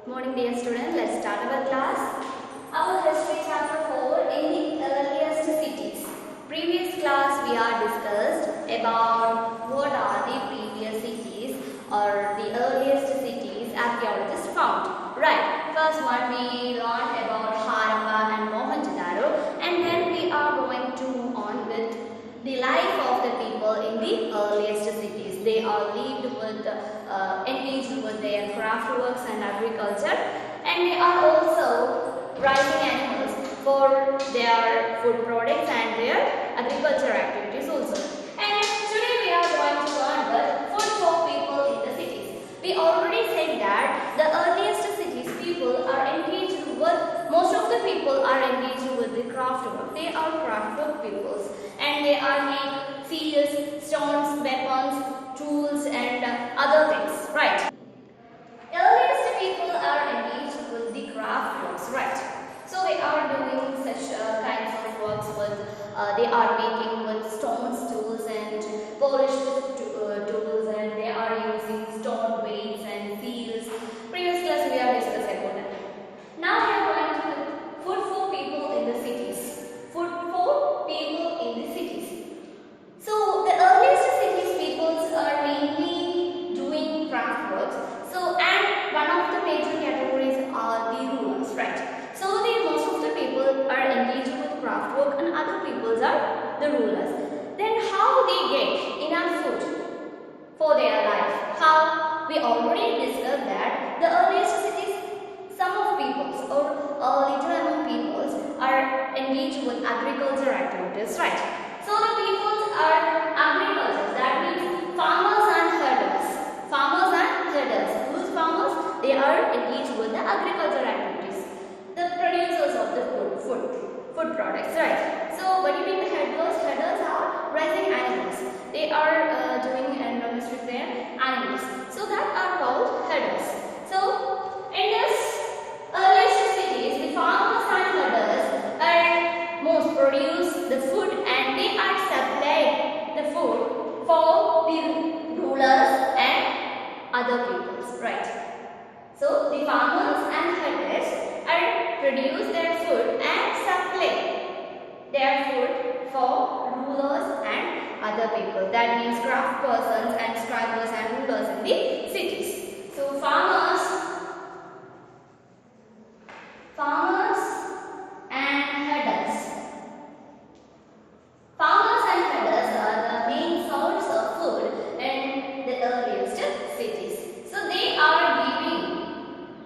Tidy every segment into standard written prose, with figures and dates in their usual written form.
Morning dear students, let's start our class. Our history chapter 4 in the earliest cities. Previous class we are discussed about what are the previous cities or the earliest cities archaeologists found. Right, first one we learned about Harappa and Mohenjo-daro, and then we are going to move on with the life of the people in the earliest cities. They are lived with, engaged with their craft works and agriculture, and they are also raising animals for their food products and their agriculture activities also. And today we are going to learn the food for people in the cities. We already said that the earliest cities people are engaged with, most of the people are engaged with the craft work. They are craft work peoples, and they are make seals, stones, weapons, tools and other things, right? Earliest people are engaged with the craft works, right? So they are doing such kinds of works with, they are making with stones, tools and polished tools, and they are using stone weights and seals. Previous class we are discussing about that. Now we are going to the food for people in the cities. Food for people in the cities. So the earliest cities peoples are mainly doing craft works. So and one of the major categories are the rulers, right? So most of the people are engaged with craft work and other peoples are the rulers. Then how they get enough food for their life? How? We already discussed that the earliest cities, some of peoples or little among peoples are engaged with agriculture activities, right? So the peoples are agriculture, that means farmers and herders. Farmers and herders. Whose farmers? They are engaged with the agriculture activities. The producers of the food products, right? So what do you mean the herders? Herders are raising animals. They are doing and domestic their animals. So that are called herders. So in this earliest cities, the farmers and herders are most produce the food, and they are supplying the food for the rulers and other peoples, right? So the farmers and herders are produce their food and supply their food for rulers and other people. That means craft persons and scribers and rulers in the cities. So farmers and herders. Farmers and herders are the main source of food in the earliest cities. So they are giving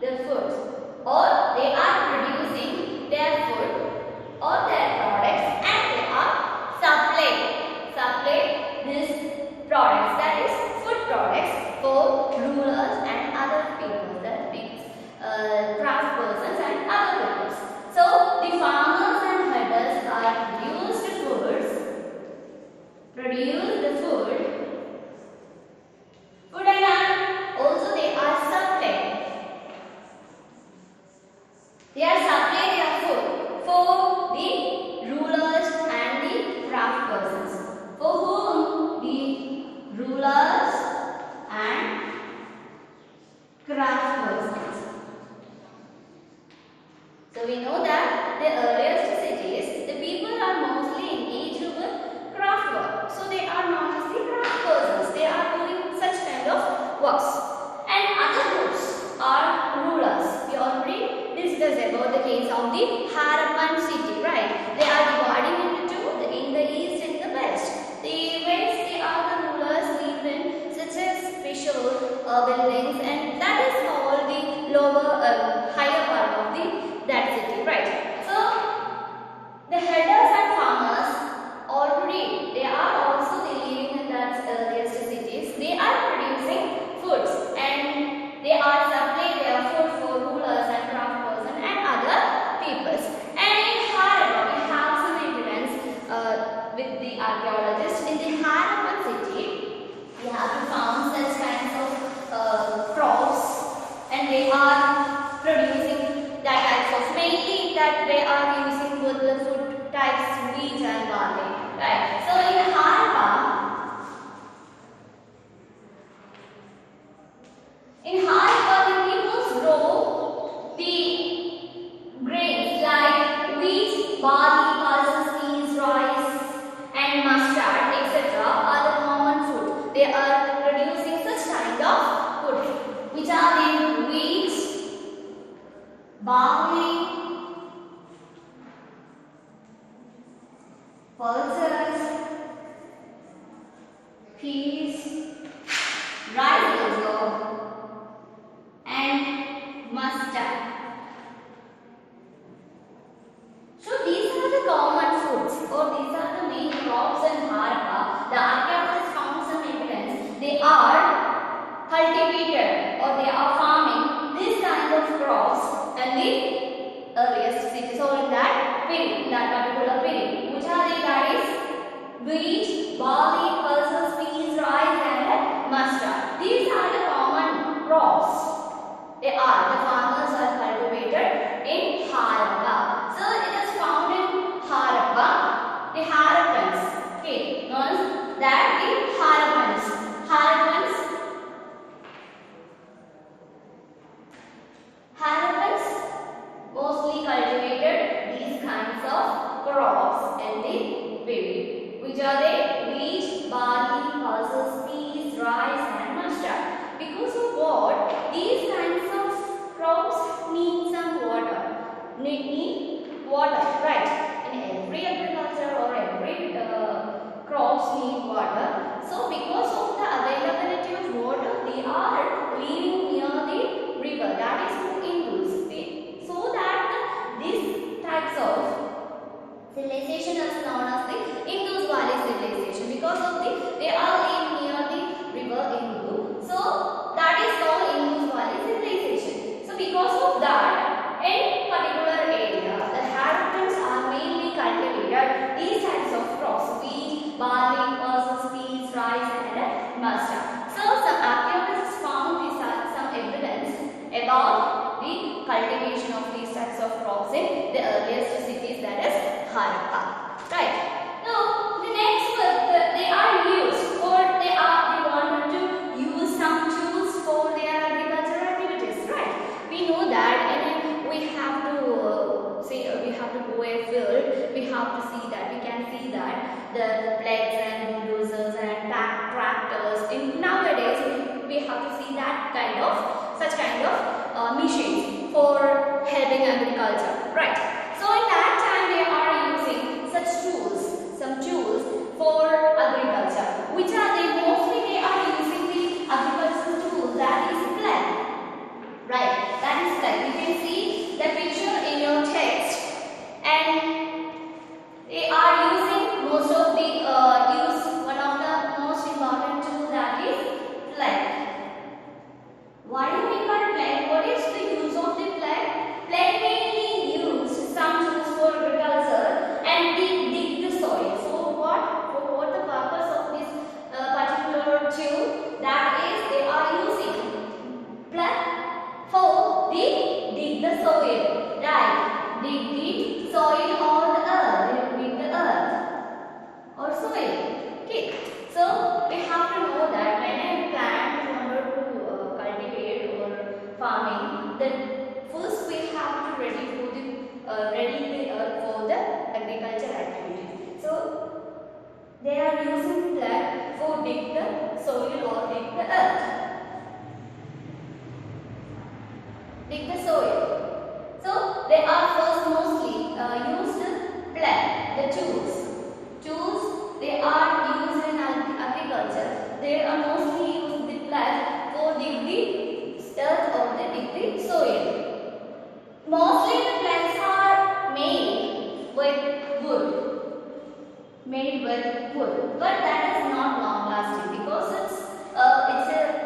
the food, or they are producing their food or their products, and they are supply these products, that is food products, for rulers and other people, that means craft persons and other peoples. So the farmers and herders are produce the food and also they are supplying their food for the rulers and the craft persons. For whom? The rulers and craft persons. So we know that the earliest cities, the people are mostly engaged with craft work. So they are not just the craft persons, they are doing such kind of works. And other groups are rulers. We already discussed about the case of the Harappan city, right? They are dividing into two, in the east and the west. The west, they are the rulers live in such as special buildings, and that is called the lower, higher part of that city, right? So the herders and farmers already, they are also living in that earliest cities. They are producing foods, and they are supplying their food for rulers and craft persons and other peoples. And in Harappa, we have some evidence with the archaeologists. In the Harappan city, we have found such kinds of crops, and they are producing that types of, mainly that they are using with the food types wheat and barley, right? So in Harappa, the peoples grow barley, pulses, peas, rice also, and mustard. So these are the common foods, or these are the main crops in Harappa. The archaeologists found some evidence they are cultivated or they are farming these kinds of crops in the earliest cities or in that period, in that particular period. Which are they, guys? Wheat, barley, pulses, peas, rice and mustard. These are the common crops. The farmers are cultivated in Harappa. So it is found in Harappa. The Harappans, okay, known as that the Harappans. Harappans mostly cultivated these kinds of crops in the period. Which are they? Wheat, barley, pulses, peas, rice and mustard. Because of what? These kinds of crops need some water. Need water, right? In every agriculture or every crops need water. So because of the availability of water, they are living near the river. That is through Indus. So that these types of civilization is known as the Indus Valley civilization, because of they are living near the river Indus. So that is called Indus Valley civilization. So because of that, in particular area, the Harappans are mainly cultivated these types of crops: wheat, barley, pulses, peas, rice and mustard. So some archaeologists found some evidence about the cultivation of these types of crops in the earliest cities, that is Harappa. Right. Now the next one, they are used, or they wanted to use some tools for their agricultural activities. Right. We know that, and we have to we have to go a field. We have to see that. We can see that the plagues and bulldozers and tractors. In nowadays, we have to see that such kind of machines for helping agriculture. Right. So in that time, they are using such tools, some tools for agriculture. Which are they? Mostly they are using the agricultural tools, that is plough. Right, that is plough. You can see the picture in your text, and they are using most of the one of the most important tools, that is plough. Why do we call plough? What is the use of the plough? Plough mainly used some tools for agriculture and dig the soil. So what the purpose of this particular tool? That is, they are using plough for dig the soil. Right, dig the soil or the earth. Dig the earth or soil. Okay. So we have to know that when a plant wanted to cultivate or farming, then first we have to ready the earth for the agriculture activity. So they are using plough for dig the soil or dig the earth. Dig the soil. So they are first mostly used plough, the tools. They are used in agriculture. They are mostly used the plough for dig the earth or dig the soil. Mostly the ploughs are made with wood, but that is not long lasting, because it's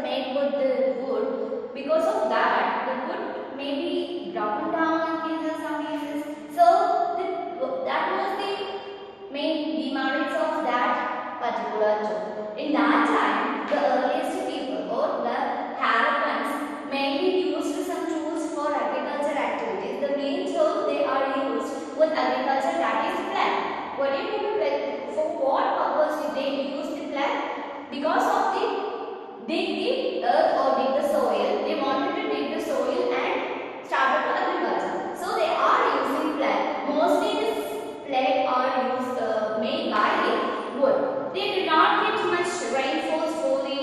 made with the wood. Because of that, the wood may be broken down in some cases. So that was the main demerits of that particular tool. In that time, the earliest people or the Harappans mainly used some tools for agriculture activities. The main tool they are used with agriculture, that is plough. What do you mean by plough? For what purpose did they use the plough? Because of the dig the earth or dig the soil. They wanted to dig the soil and started to agriculture. So they are using plough. Mostly this plough are used made by the wood. They do not get much rainfalls for the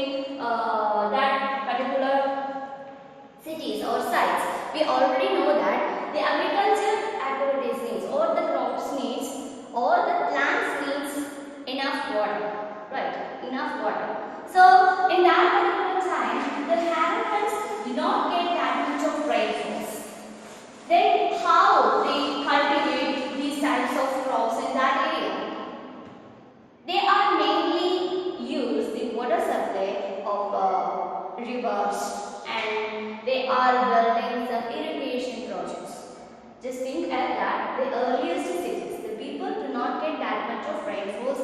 that particular cities or sites. We already know that the agriculture activities needs or the crops needs or the plants needs enough water, right? Enough water. So in that particular time, the Harappans did not get that much of rainfalls. Then how they cultivate these types of crops in that area? They are mainly use the water supply of rivers, and they are building some irrigation projects. Just think at that, the earliest cities, the people do not get that much of rainfalls.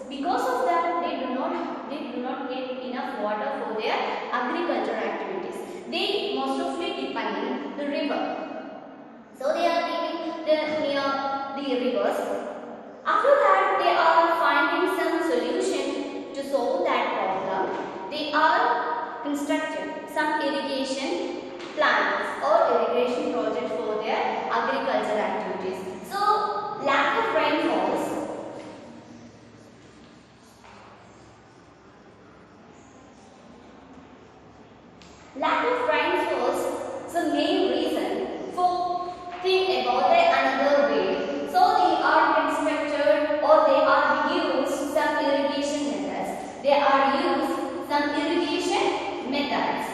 Because of that, they do not get enough water for their agricultural activities. They most often depend the river. So they are keeping near the rivers. After that, they are finding some solution to solve that problem. They are constructing some irrigation plants or irrigation projects for their agricultural activities. So lack of rainfalls. Lack of rainfalls is the main reason for think about another way. So they are constructed or they are used some irrigation methods. They are used some irrigation methods.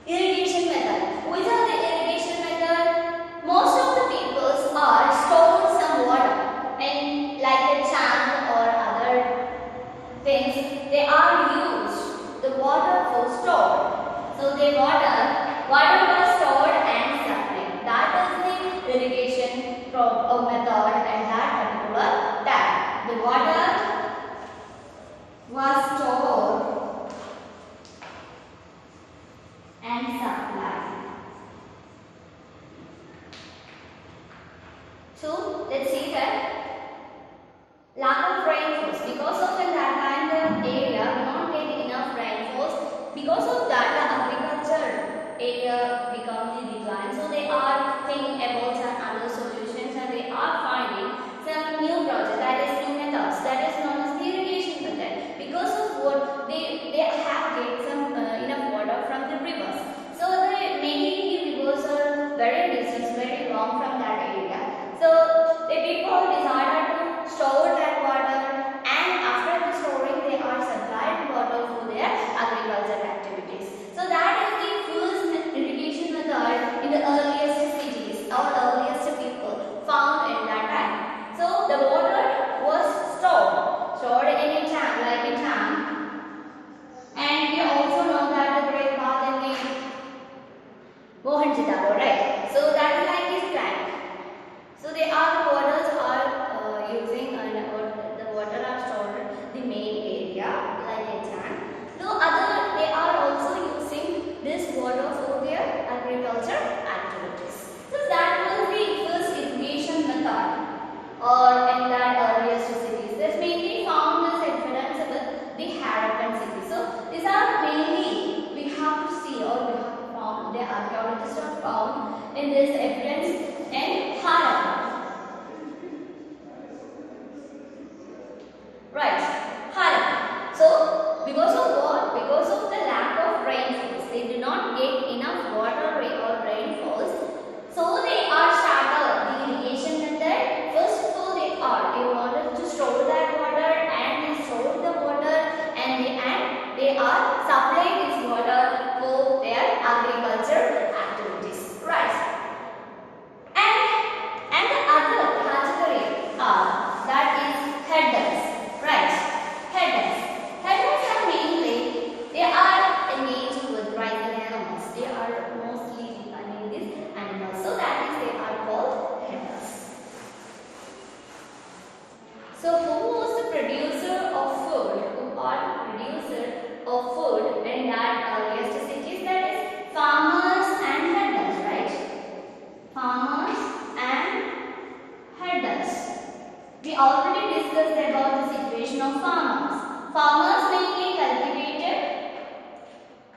Irrigation method. Which are the irrigation method? Most of the peoples are stored some water in like a tank or other things. They are used the water for stored. So the water was stored and supplied. That is the irrigation method and that particular tank. The water was stored and supplied. So let's see that lack of rainfalls. Because of in that time the area will not get enough rainfalls. Because of that the agriculture area becomes the decline. So they are thinking about some other solutions and they are finding some new projects, that is new methods, that is known as the irrigation method. Because of what they have get some enough water from the rivers. So the many rivers are very distant, very long from that area. So the people decided to store that water, and after the storing they are supplied water for their agricultural activities. So that is the first irrigation method in the earliest cities or earliest people found in that time. So the water was stored in a tank, like a tank. And we also know that the great bath in the Mohenjo-daro, right? So that is like this tank. So the waters are using and the water are stored the main area like a tank. So they are also using this water for their agriculture activities. So that was the first irrigation method or in that earliest cities. This mainly found as evidence with the Harappan cities. So these are mainly we have to see or we have found, the archaeologists have found in this evidence in Harappa. Right, Harappa. So because of what? Because of the lack of rainfalls, they do not get enough water or rainfalls. So they are started the irrigation method. First of all, they wanted to store that water, and they stored the water, and they are supplying this water for their agriculture activities. Right. And the other category that is headers. Right. Headers. Headers are mainly they are engaged with writing animals. They are mostly depending these animals. So that is they are called headers. So who was the producer of food? Who are producer of food in that earliest cities? That is farmers and headers, right? Farmers and headers. We already discussed about the situation of farmers. Farmers mainly cultivated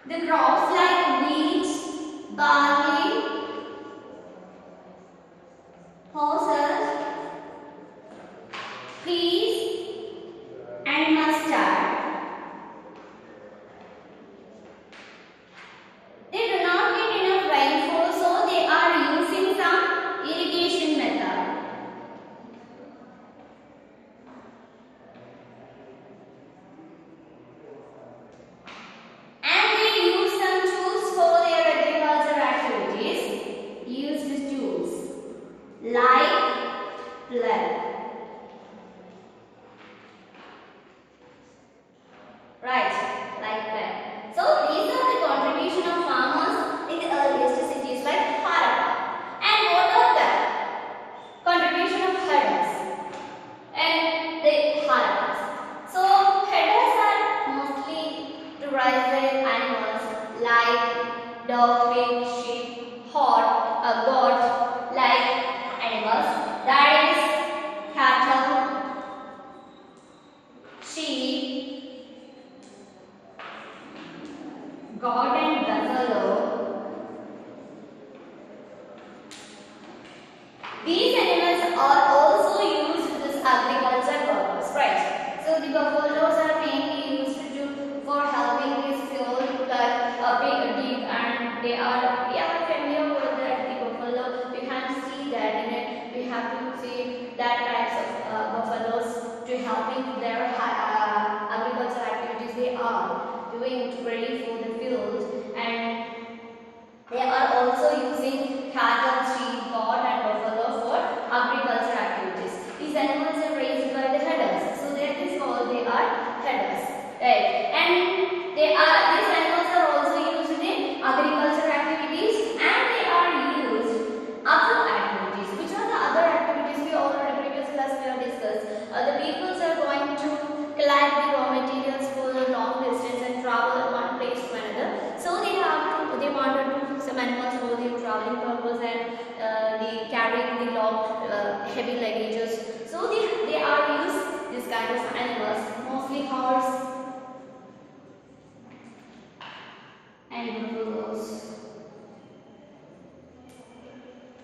the crops like wheat, barley, horses, peas, buffaloes are mainly used for helping this fuel like dig, and we are familiar with that the buffalo. We can see that in it. We have to see that types of buffaloes to helping their agricultural activities they are doing to ready for the fields, and they are also using cattle, sheep, goat and buffalo for agricultural activities. These animals are raised by the herders, so that is called they are herders, right? And these animals are also used in agricultural activities, and they are used other activities. Which are the other activities? We already previous class we have discussed. The peoples are going to collect the raw materials for the long distance and travel one place to another. So they wanted to some animals for the traveling purpose, and they carrying the long heavy luggages. So they are used this kind of animals, mostly horse and buffaloes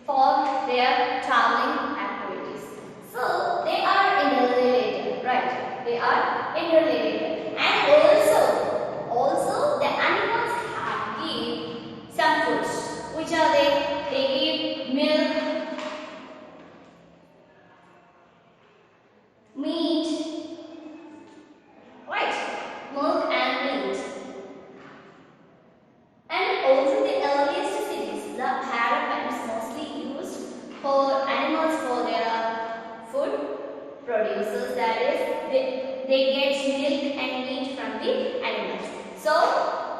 for their traveling activities. So they are interrelated, right? They are interrelated, and also the animals give some foods. Which are they? They give milk, meat, right? Milk and meat. And also the earliest cities, the Harappans mostly used for animals for their food producers. That is, they get milk and meat from the animals. So,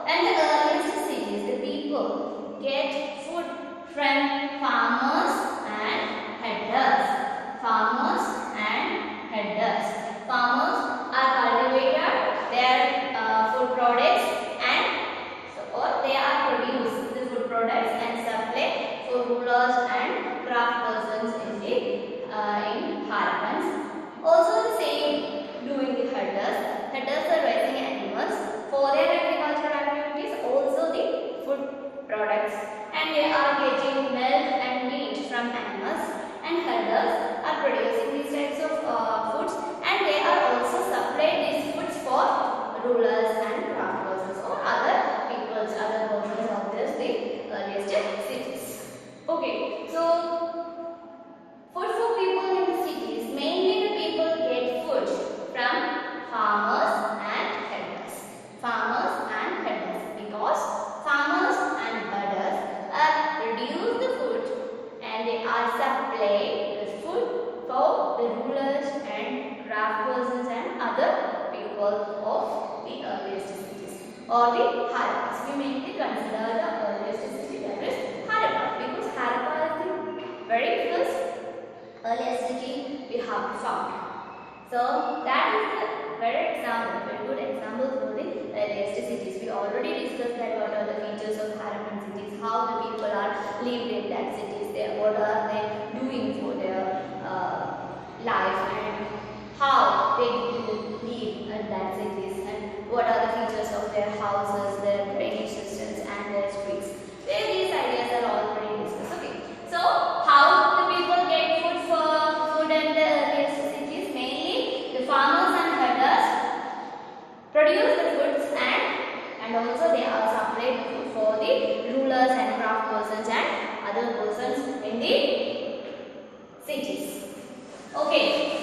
and the earliest cities, the people get food from farmers and herders. Farmers and herders. Farmers are cultivated their food products, and or they are produce the food products and supply for rulers and craft persons in the in Harappans. Also the same doing the herders. Herders are raising animals for their agricultural activities, also the food products, and they are getting milk and meat from animals, and herders are producing these types of foods, and they are also supply these foods for rulers and craft persons or other peoples, other persons of this the earliest cities. Okay, so food for people in the cities, mainly the people get food from farmers and herders. Farmers and herders, because farmers and herders produce the food, and they are supply the food for the rulers and craft persons and other people of the earliest cities or the Harappas. We mainly consider the earliest city, that is Harappa, because Harappa is the very first earliest city we have found. So that is a very good example for the earliest cities. We already discussed that what are the features of Harappan cities, how the people are lived in that cities, what are they doing for their life, and how they live in that cities, and what are the features of their houses, their drainage systems and their streets. Where these ideas are already discussed. Okay. So how the people get food in the earliest cities? Mainly the farmers and herders produce the foods, and also they are supply the food for the rulers and craft persons and other persons in the cities. Okay.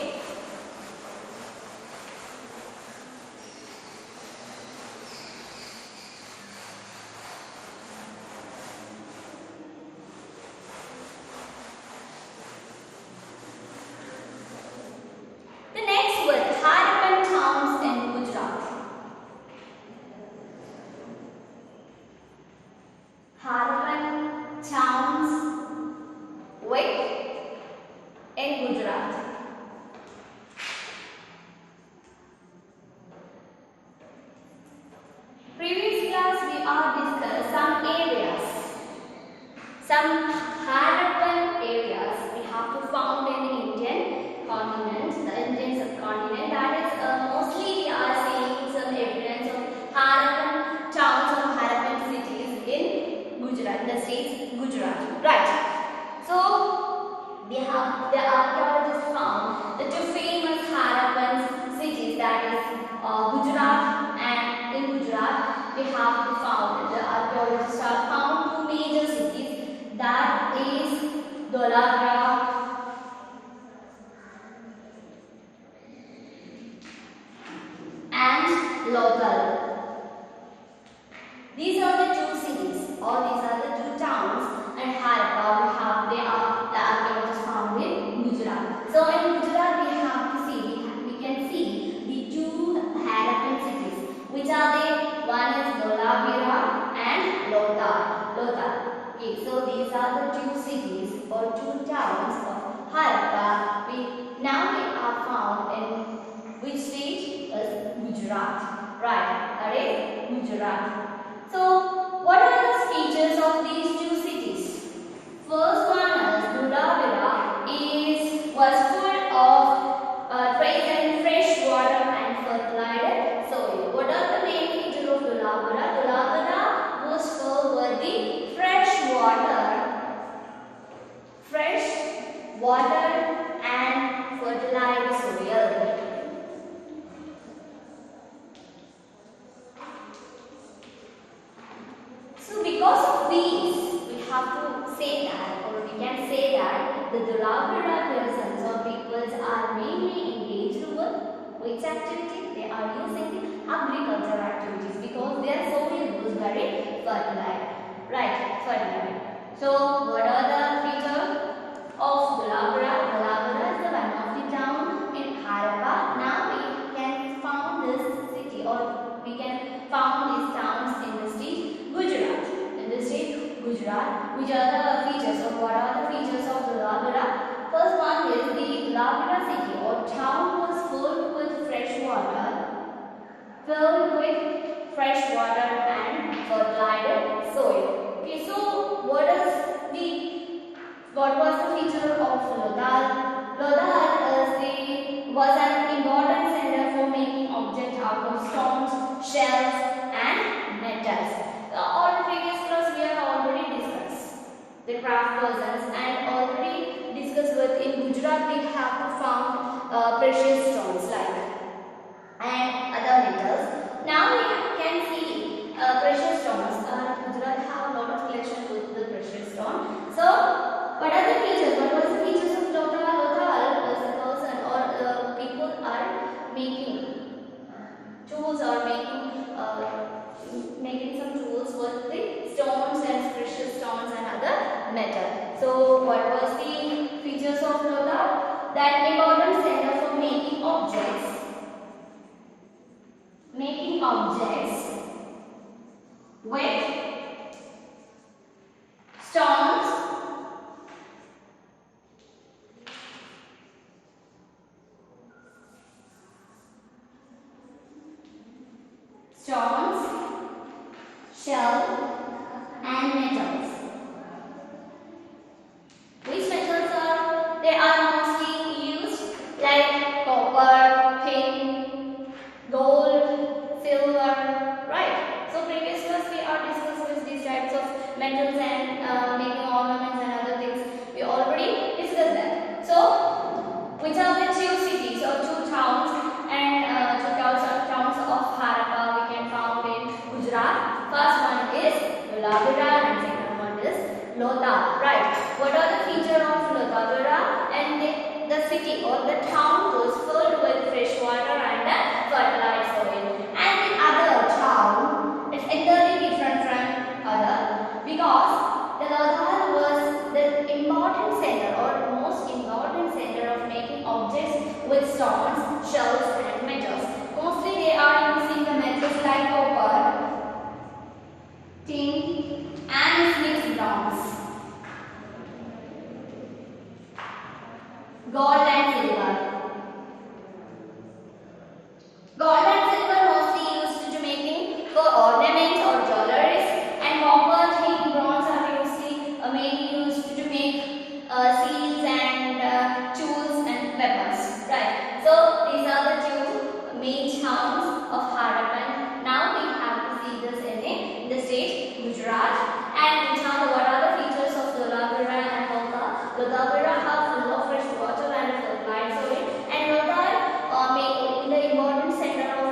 Lothal. These are the two cities, or these are the two towns, and Harappa they are the archaeologists found in Gujarat. So in Gujarat we can see the two Harappan cities, which are the one is Dholavira and Lothal. Okay, so these are the two cities or two towns of Harappa. Now they are found in which state? Gujarat. Right, that is Gujarat. So, what are the features of these two cities? First one is Dholavira was full of trace and fresh water and fertilizer soil. What are the main features of Dholavira? Dholavira was full with the fresh water and fertilizer soil. So because of these, we have to say that, or we can say that the Dholavira persons or peoples are mainly engaged with which activity? They are using the agricultural activities because their soil was very fertile. Right, fertile. So what are the features of Dholavira? Dholavira is the one of the town in Harappa. Now we can found this city, or we can found these towns in the state Gujarat. In the state Gujarat, which are the features, or what are the features of Dholavira? First one is the Dholavira city or town was filled with fresh water and fertile soil. Okay, so what was the feature of Lothal? Lothal was an important center for making objects out of stones, shells and metals. All the previous class we have already discussed the craft persons, and already discussed with in Gujarat we have found precious stones and other metals. Now we can see precious stones. Gujarat have a lot of collection with the precious stone. So what are the features? What was the features of Lothal? Lothal was the person or people are making tools or making some tools with the stones and precious stones and other metal. So what was the features of Lothal? That important center for making objects with stones, shell and metals. Which metals are? They are mostly used like copper, tin, gold, silver, right? So previous class we are discussing these types of metals and making ornaments and other things. We already discussed that. So which are the two cities or two towns and towns of Harappa we can found in Gujarat? First one is Dholavira and second one is Lothal. Right. What are the features of Dholavira? And the city or the town was filled with fresh water and fertile soil. And the other town is entirely different from other because the Lothal was the important center or most important center of making objects with stones, shells and metals. Mostly they are using the metals like copper, tin and mixed bronze, gold and silver. Gold and silver mostly used to making for ornaments or jewelries, and copper, tin, bronze are mainly used to make seals and tools and weapons. Right. So these are the two main towns of Harappan. Now we have to see this in the state Gujarat. And what are the features of Dholavira and Lothal? Dholavira have full of fresh water and fertile soil, and Lothal in the important center of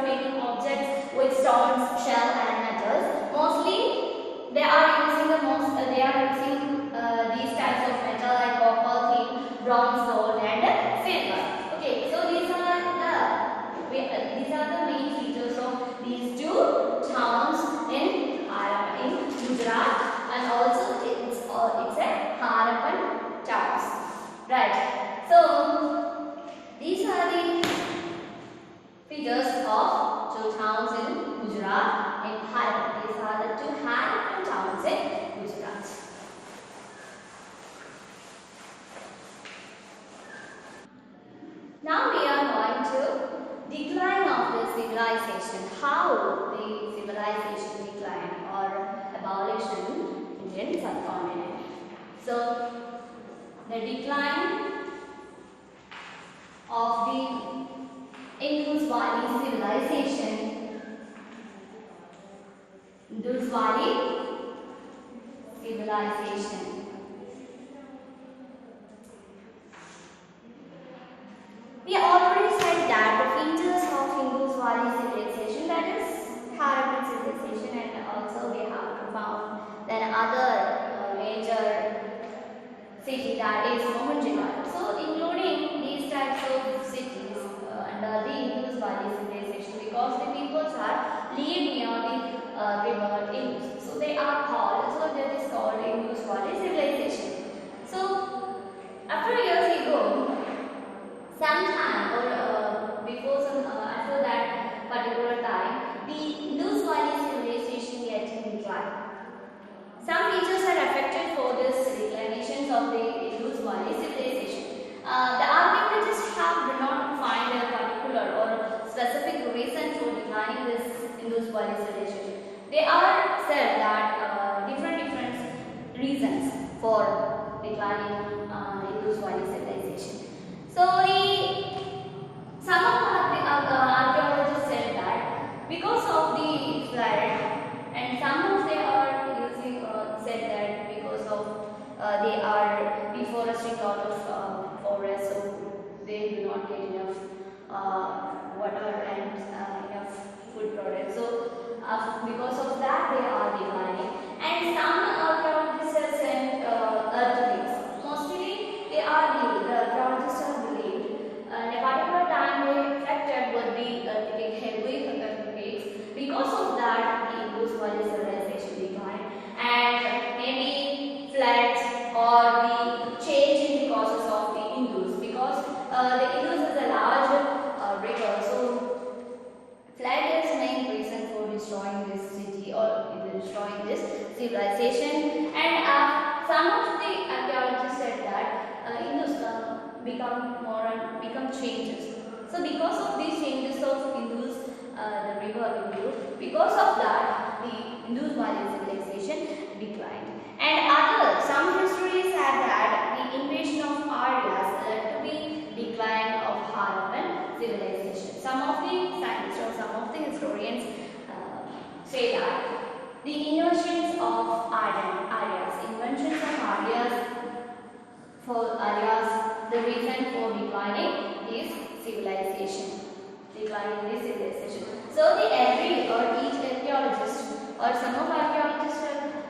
civilization, how the civilization declined or abolition in Indian subcontinent. So, the decline of the Indus Valley civilization. Indus Valley civilization. We already said that the features of Indus Valley civilization, that is Harappan civilization, and also we have found then other major city, that is Mohenjo-daro. So including these types of cities under the Indus Valley civilization, because the peoples are live near the river Indus, so they are called, so that is called Indus Valley civilization. So after years ago, sometime or before some after that particular time, the Indus Valley civilization getting declined. Some features are affected for this declinations of the Indus Valley civilization. The archaeologists do not find a particular or specific reason for declining this Indus Valley civilization. They are said that different reasons for declining Indus Valley civilization. So some of the archaeologists said that because of the flood, and some of them are using said that because of they are deforesting lot of forests, so they do not get enough water and enough food products. So because of that, they are declining. And some archaeologists have said earthquakes. Mostly they are the archaeologists have believed in a particular time they affected with the heavy earthquakes. Because of that, the Indus Valley civilization declined, and maybe floods or the change in the causes of the Indus, because the Indus is a large river, so flood is main reason for destroying this city or destroying this civilization. And some of the archaeologists said that Indus become changes. So because of these changes of Indus, the river Indus, because of that the Indus Valley civilization declined. And some histories said that the invasion of Aryas led to the decline of Harappan civilization. Some of the scientists or some of the historians say that the inventions of inventions of Aryas, the reason for declining is civilization. So every or each archaeologist or some of archaeologists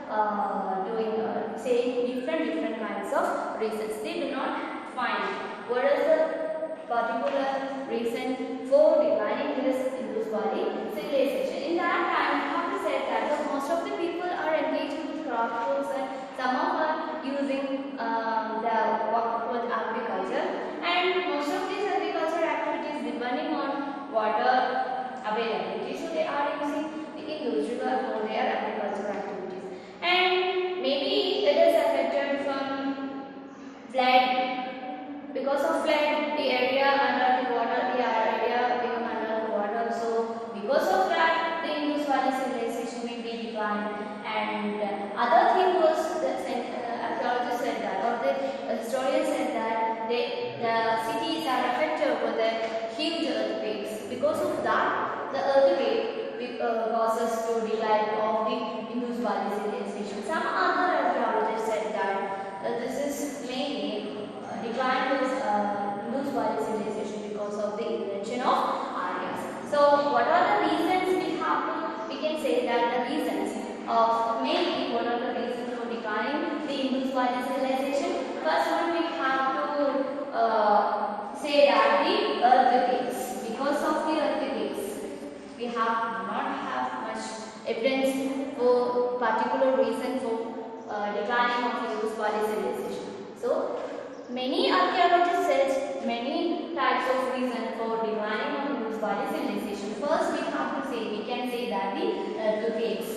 are doing saying different kinds of reasons. They do not find what is the particular reason for declining this Indus Valley civilization. In that time, I have to say that most of the people are engaged with craft works, and some of are using the work with agriculture, and most of these agriculture activities depending on water availability. So they are using the Indus River for their agricultural activities, and maybe it is affected from flood. Because of flood, the area under the water, the area become under the water. So because of that, the Indus Valley civilization may be declined. And other thing was that archaeologists said that, or the historians said that the cities are affected with the huge earthquakes. Because of that, the earthquake causes to decline of the Indus Valley civilization. Some other archaeologists said that this is mainly decline of Indus Valley civilization because of the invention of Aryas. So what are the reasons we can say that the reasons of mainly what are the reasons for declining the Indus Valley civilization? First one, we have to say that the earthquakes. Because of the earthquakes, we do not have much evidence for particular reason for declining of Indus Valley civilization. So many archaeologists said many types of reason for declining of Indus Valley civilization. First, we can say that the earthquakes.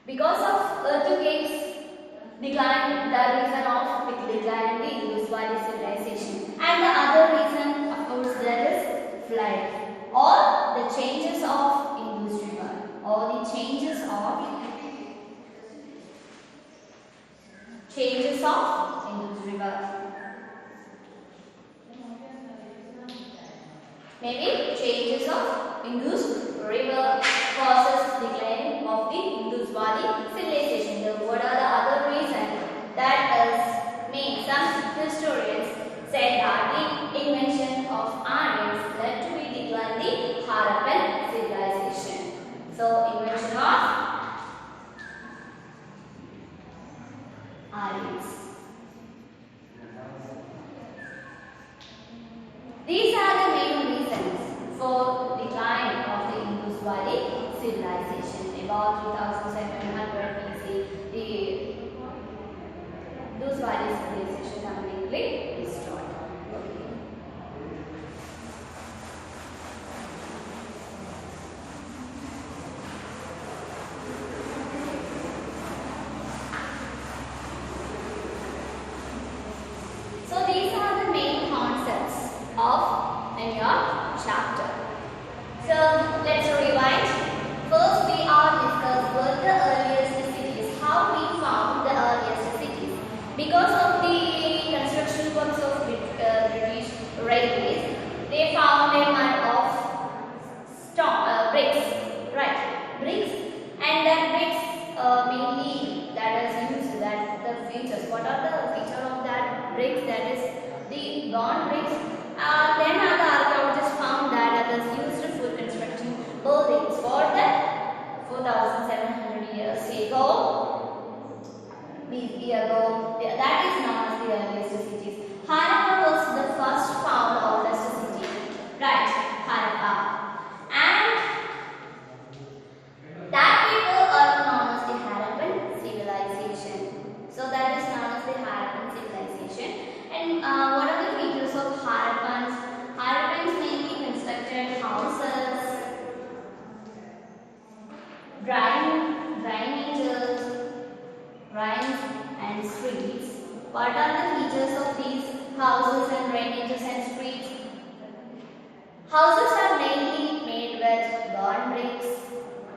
Because of earthquakes, decline the reason of declining the Indus Valley civilization. And the other reason maybe changes of Indus river causes decline of the Indus Valley civilization. What are the other reasons that is made? Some historians said that the invention of irons led to the decline the Harappan civilization. So invention of irons. These are the main reasons for decline of the Indus Valley civilization. About 2700 BC, the Indus Valley civilization completely destroyed. Okay. So these are the main concepts of in your chapter. So let's rewind. First we are discussed what the earliest cities, how we found the earliest cities. Because of the construction works of British railways, they found a mud of stone, bricks, right? Bricks, and that bricks mainly that is used, that the features. What are the features of that bricks? That is the bond bricks. Then the archaeologists found that it was used for constructing buildings for the 4,700 years ago. That is known as the earliest cities. Harappa was the first found oldest city, right? Harappa, and that people are known as the Harappan civilization. So that is known as the Harappan civilization. And what are the features of Harappans? Harappans mainly constructed houses, drainages, and streets. What are the features of these houses and drainages and streets? Houses are mainly made with burnt bricks.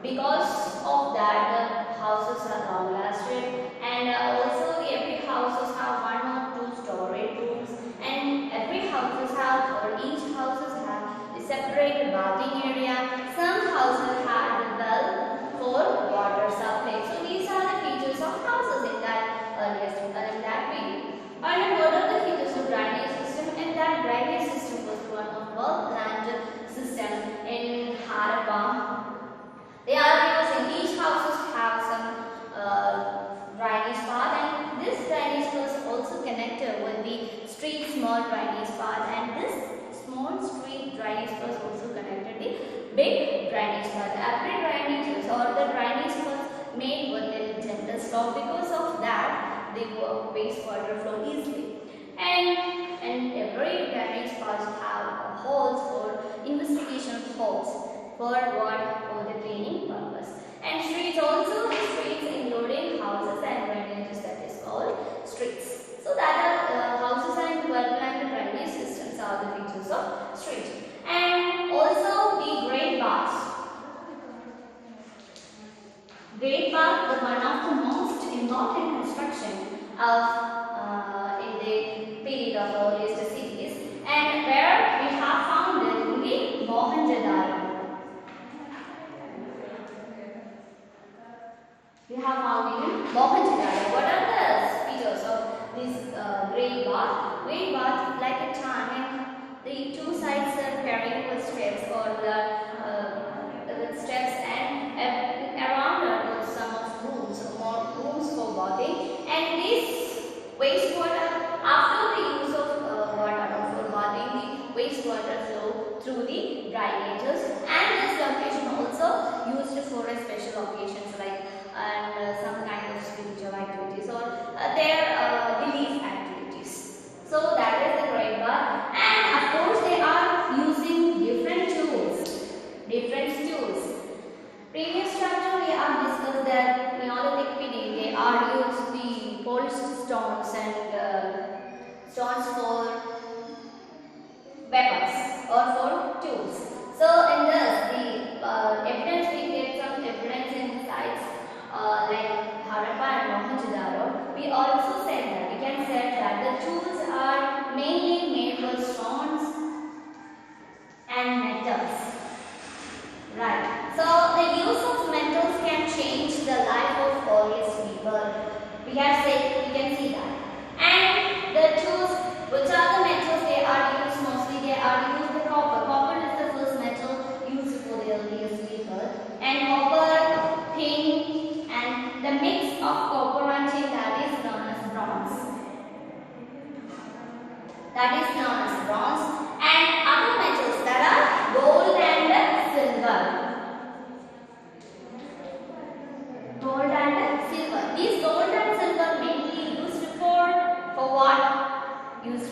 Because of that, the houses are long lasted, and also every houses have one or two storage rooms, and every houses have, or each houses have a separate bathing area. Some houses had a well for water supply. So these are the features of houses in that earliest in that period. And what are the features of drainage system? And that drainage system was one of well-planned system in Harappa. They are using, each houses have some drainage path, and this drainage was also connected with the street small drainage path, and this small street drainage was also connected the big drainage path. Every drainage or the drainage was made with a gentle slope. Because of that, the wastewater flow easily. And every drainage path have holes for investigation holes. For what? For the cleaning purpose. And streets also, the streets including houses and drainages, that is called streets. So that are houses and well-planned drainage systems are the features of streets. And also the Great Baths. Great Bath was one of the most important construction of in the period of earliest cities, and where we have found it in the Mohenjo-daro. We have found in Mohenjo-daro. What are the features of this Great Bath? Great Bath is like a tank, and the two sides are carrying with steps, or with steps, and around are some of rooms, more rooms for bathing. And this wastewater, after the use of water for bathing, the wastewater flow through the drainages, and this location also used for a special occasions like some kind of spiritual activities or their relief activities. So that is the Great Bath, and of course they are using different tools.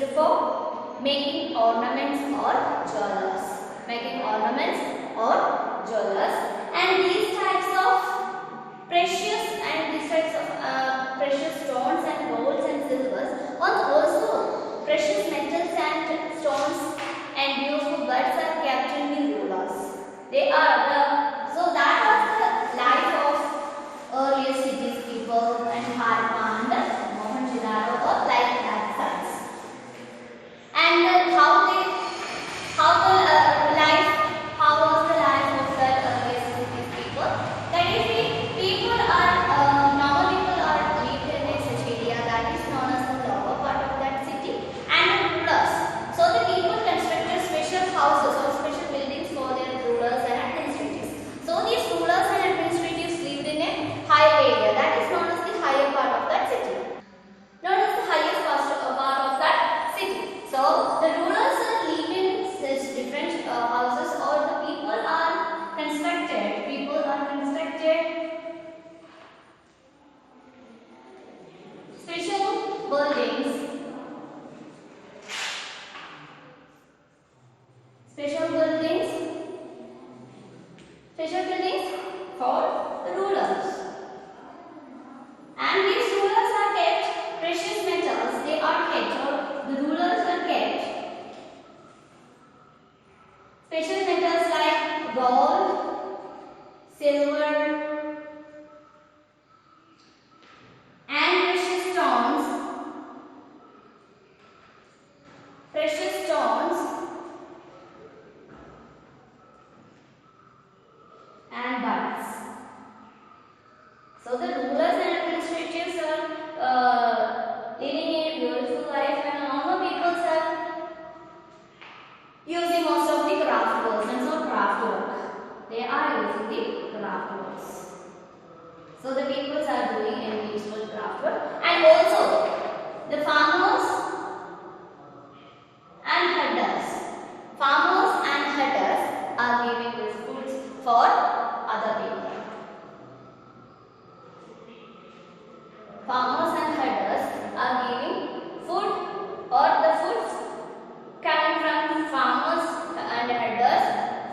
for making ornaments or jewelers. Making ornaments or jewelers. And these types of precious precious stones and golds and silvers are also precious metals and stones and beautiful birds are kept in the rulers. They are so that was the life of earlier cities people and Harappa and Mohenjo-daro or like that size. And how was the life of that earlier cities people? That is, normal people are lived in such area that is known as the lower part of that city and the rulers. So the people constructed special houses or special buildings for their rulers and administrators. So these rulers and administrators lived in a high area that is known as the higher part of that city. Known as the highest part of that city. So the rulers are lived in such different houses or the people are constructed special buildings for the rulers. And these rulers are kept precious metals. They are kept, or the rulers are kept special metals like gold, silver, and precious stones and buds. So the rulers and administrators are living a beautiful life, and normal people are using most of the craft works and so craft work. They are using the craft works. So the peoples are doing a beautiful craft work, and also the farmers and herders. Farmers and herders are giving these foods for other people. Farmers and herders are giving food or the foods coming from farmers and herders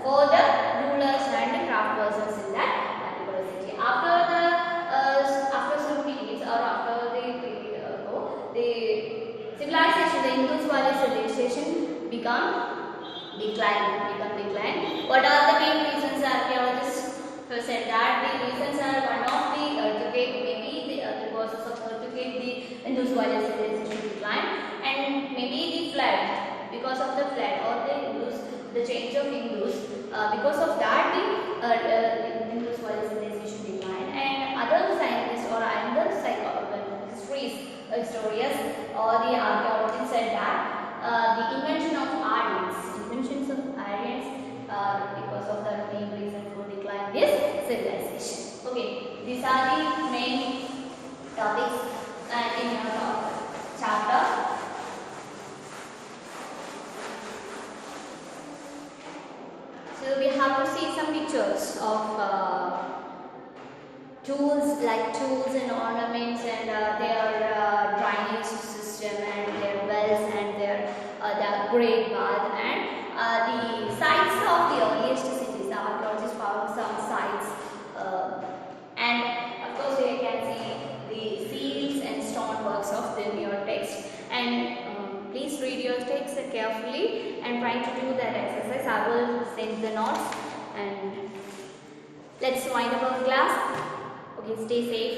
for the rulers and the craft persons in that particular city. After some periods or after the civilization, the Indus-Valley civilization become decline. What are the main reasons? Archaeologists have said that the reasons are one of the earthquake, maybe the causes of earthquake, the Indus-Valley civilization decline, and maybe the flood, because of the flood or the change of Hindus, because of that the Indus-Valley civilization decline. And other scientists or other historians or the archaeologists said that the inventions of Aryans because of the main reason for decline this civilization. Okay, these are the main topics in your chapter. So we have to see some pictures of tools and ornaments and their drainage system and their wells and their the great bath and the sites of the earliest cities. The archaeologists found some sites and of course you can see the seals and stoneworks of the near text. And please read your text carefully and try to do that exercise. I will send the notes and let's wind up our class. Okay, stay safe.